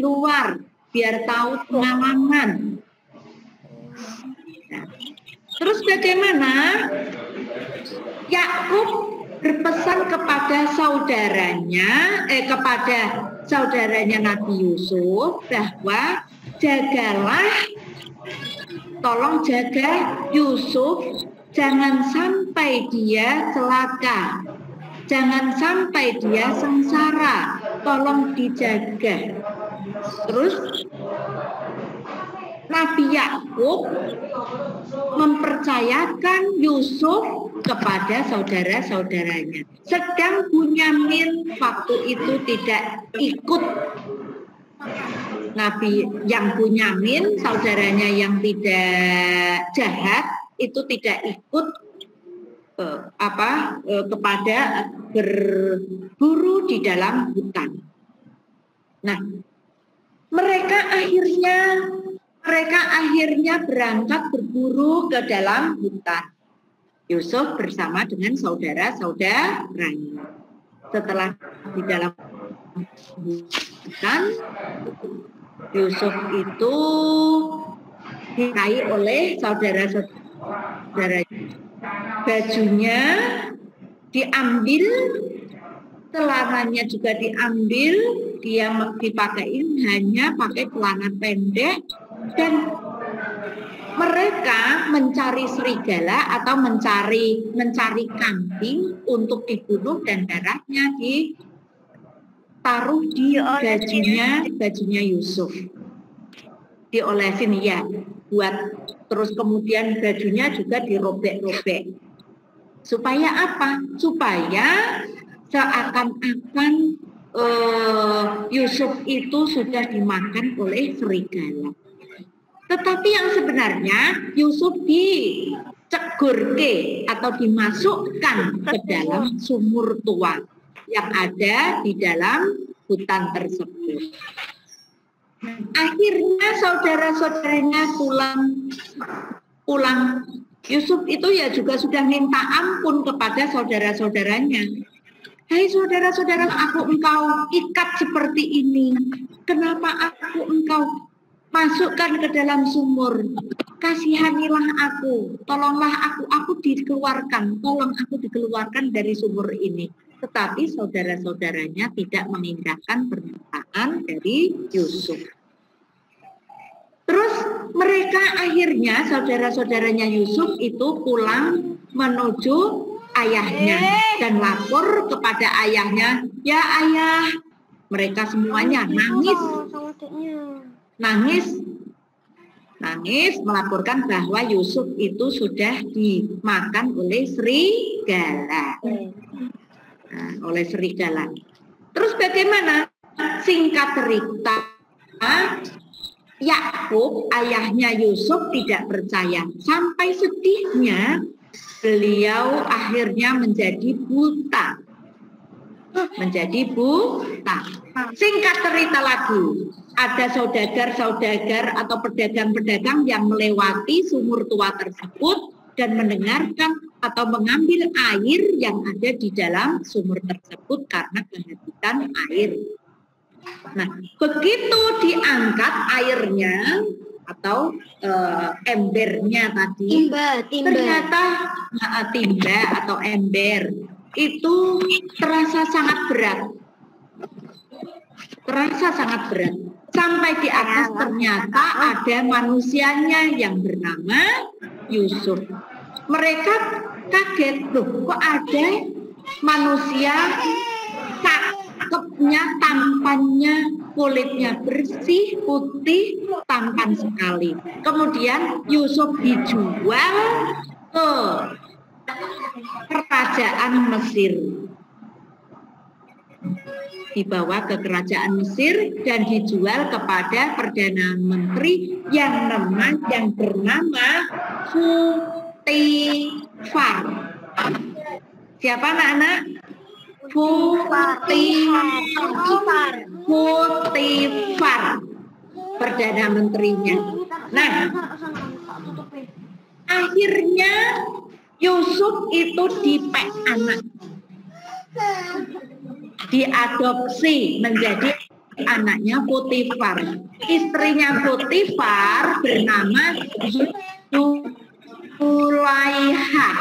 luar, biar tahu pengalaman. Nah, terus bagaimana Yakub berpesan kepada saudaranya Nabi Yusuf bahwa tolong jaga Yusuf, jangan sampai dia celaka, jangan sampai dia sengsara, tolong dijaga. Terus Nabi Yakub mempercayakan Yusuf kepada saudara-saudaranya. Sedang Bunyamin waktu itu tidak ikut. Nabi yang Bunyamin, saudaranya yang tidak jahat, itu tidak ikut kepada berburu di dalam hutan. Nah, mereka akhirnya berangkat berburu ke dalam hutan. Yusuf bersama dengan saudara-saudaranya. Setelah di dalam hutan, Yusuf itu dinikahi oleh saudara-saudaranya. Bajunya diambil, celananya juga diambil, dia dipakein hanya pakai celana pendek, dan mereka mencari serigala atau mencari kambing untuk dibunuh dan darahnya ditaruh di bajunya Yusuf. Diolesin ya, terus kemudian bajunya juga dirobek-robek. Supaya apa? Supaya seakan-akan Yusuf itu sudah dimakan oleh serigala. Tetapi yang sebenarnya Yusuf dicegurke atau dimasukkan ke dalam sumur tua yang ada di dalam hutan tersebut. Akhirnya saudara-saudaranya pulang. Yusuf itu ya juga sudah minta ampun kepada saudara-saudaranya. Hai saudara-saudara, engkau ikat seperti ini. Kenapa engkau masukkan ke dalam sumur? Kasihanilah aku, tolonglah aku dikeluarkan, tolong aku dikeluarkan dari sumur ini. Tetapi saudara-saudaranya tidak mengindahkan permintaan dari Yusuf. Terus mereka akhirnya, saudara-saudaranya Yusuf itu pulang menuju ayahnya dan lapor kepada ayahnya, ya ayah. Mereka semuanya nangis melaporkan bahwa Yusuf itu sudah dimakan oleh serigala. Oleh serigala. Terus bagaimana? Singkat cerita, Yakub, ayahnya Yusuf, tidak percaya. Sampai sedihnya beliau akhirnya menjadi buta. Singkat cerita lagi, ada saudagar-saudagar atau pedagang-pedagang yang melewati sumur tua tersebut dan mendengarkan atau mengambil air yang ada di dalam sumur tersebut karena kehabisan air. Nah, begitu diangkat airnya atau embernya tadi, ternyata timba atau ember itu terasa sangat berat. Sampai di atas ternyata ada manusianya yang bernama Yusuf. Mereka kaget, loh kok ada manusia cakepnya, tampannya, kulitnya bersih, putih, tampan sekali. Kemudian Yusuf dijual ke kerajaan Mesir. Dibawa ke kerajaan Mesir dan dijual kepada Perdana Menteri yang bernama Potifar. Siapa anak-anak? Potifar, Perdana Menterinya. Nah, akhirnya Yusuf itu dipek anak, diadopsi menjadi anaknya Potifar. Istrinya Potifar bernama Zulaiha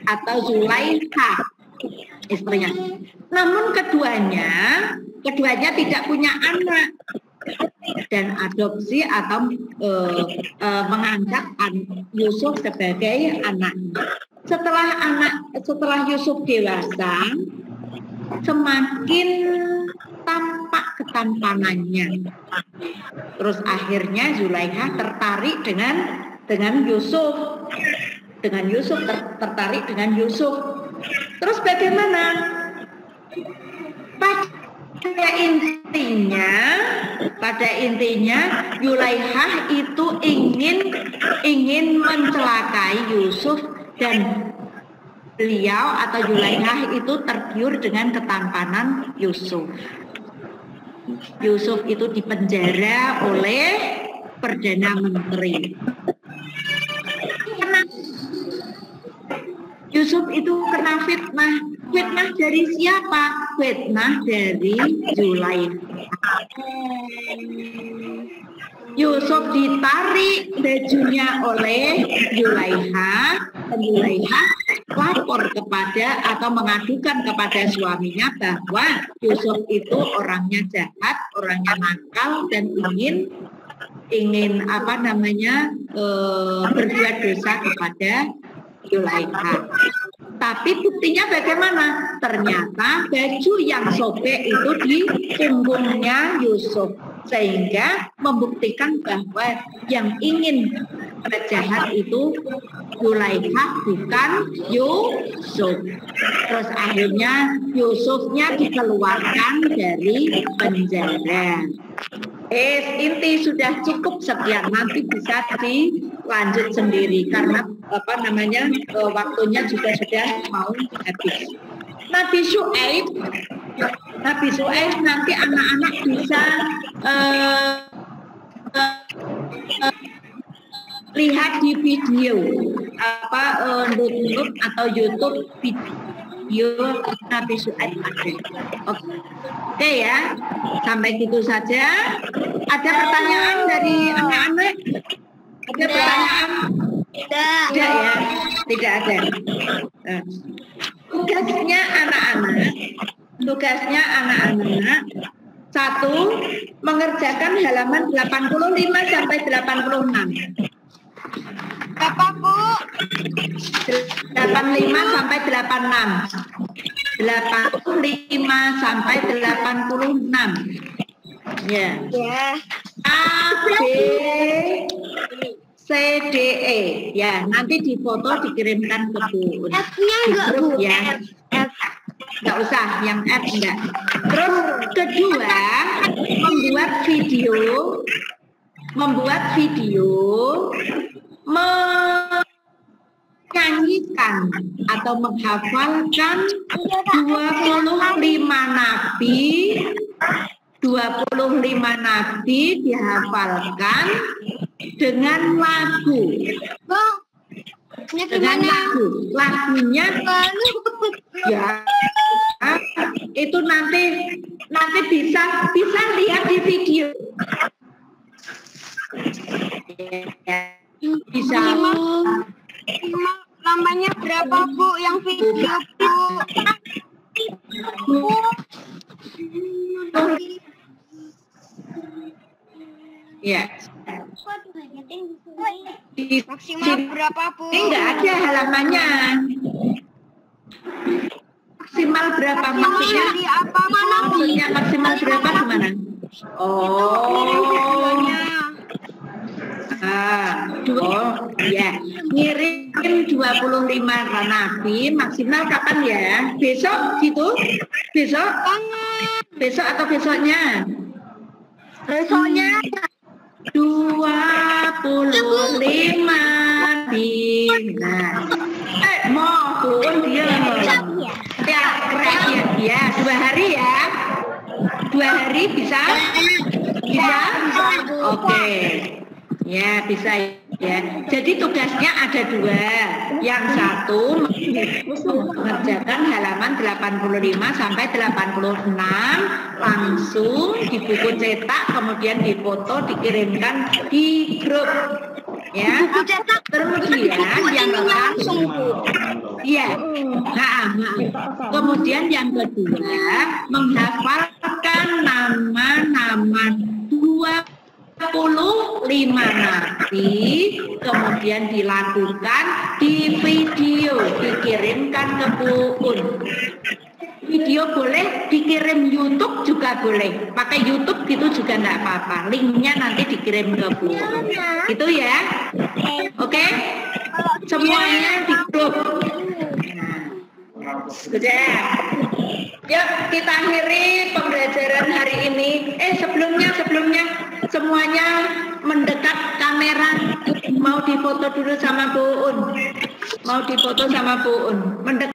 atau Zulaiha istrinya. Namun keduanya tidak punya anak dan adopsi atau mengangkat Yusuf sebagai anaknya. Setelah Yusuf dewasa, semakin tampak ketampanannya. Terus akhirnya Zulaiha tertarik dengan Yusuf. Tertarik dengan Yusuf. Terus bagaimana? Pada intinya Zulaiha itu ingin mencelakai Yusuf, dan beliau atau Zulaiha itu tergiur dengan ketampanan Yusuf. Yusuf itu dipenjara oleh Perdana Menteri. Yusuf itu kena fitnah. Fitnah dari siapa? Fitnah dari Zulaiha. Yusuf ditarik bajunya oleh Zulaiha. Zulaiha lapor kepada atau mengadukan kepada suaminya bahwa Yusuf itu orangnya jahat, orangnya nakal, dan ingin berbuat dosa kepada Zulaiha. Tapi buktinya bagaimana? Ternyata baju yang sobek itu di punggungnya Yusuf, sehingga membuktikan bahwa yang ingin berjahat itu Zulaiha, bukan Yusuf. Terus akhirnya Yusufnya dikeluarkan dari penjara. Inti sudah cukup sekian, nanti bisa dilanjut sendiri karena waktunya juga sudah mau habis. Nabi Syuaib nanti anak-anak bisa lihat di video atau YouTube video Nabi Syuaib ada. Oke ya, sampai gitu saja. Ada pertanyaan dari anak-anak? Ada pertanyaan? Tidak ya, tidak ada. Tugasnya anak-anak 1, mengerjakan halaman 85 sampai 86. Berapa, Bu? 85 sampai 86. 85 sampai 86. Ya. A, B, C, D, E. Ya, nanti difoto dikirimkan ke Bu. F-nya enggak, Bu? Ya. Enggak usah, yang F enggak. Terus kedua, membuat video menyanyikan atau menghafalkan 25 nabi dihafalkan dengan lagu. Lagunya ya itu nanti bisa lihat di video. Bisa. Lamanya berapa, Bu, yang video, Bu? Ya. Maksimal berapa, Bu? Ini enggak ada halamannya. Maksimal berapa? Maksudnya apa mana? Maksudnya maksimal berapa gimana? Ya, ngirim 25 nabi maksimal kapan ya? Besok gitu? Besok atau besoknya? Besoknya 25 bintang. Mohon dia. Ya, keren ya. 2 hari ya. 2 hari bisa? Bisa? Oke. Ya, bisa ya. Jadi tugasnya ada dua. Yang satu mengerjakan halaman 85 sampai 86 langsung di buku cetak, kemudian difoto, dikirimkan di grup. Ya. Buku cetak. Kemudian yang langsung, Bu. iya. Kemudian yang kedua menghafalkan nama-nama 25 nabi, kemudian dilakukan di video, dikirimkan ke Bu Un. Video boleh, dikirim YouTube juga boleh. Pakai YouTube gitu juga enggak apa-apa. Linknya nanti dikirim ke Bu Un. Gitu ya. Oke? Semuanya di grup. Sudah. Yuk kita akhiri pembelajaran hari ini. Sebelumnya semuanya mendekat kamera. Mau difoto dulu sama Bu Un. Mendekat.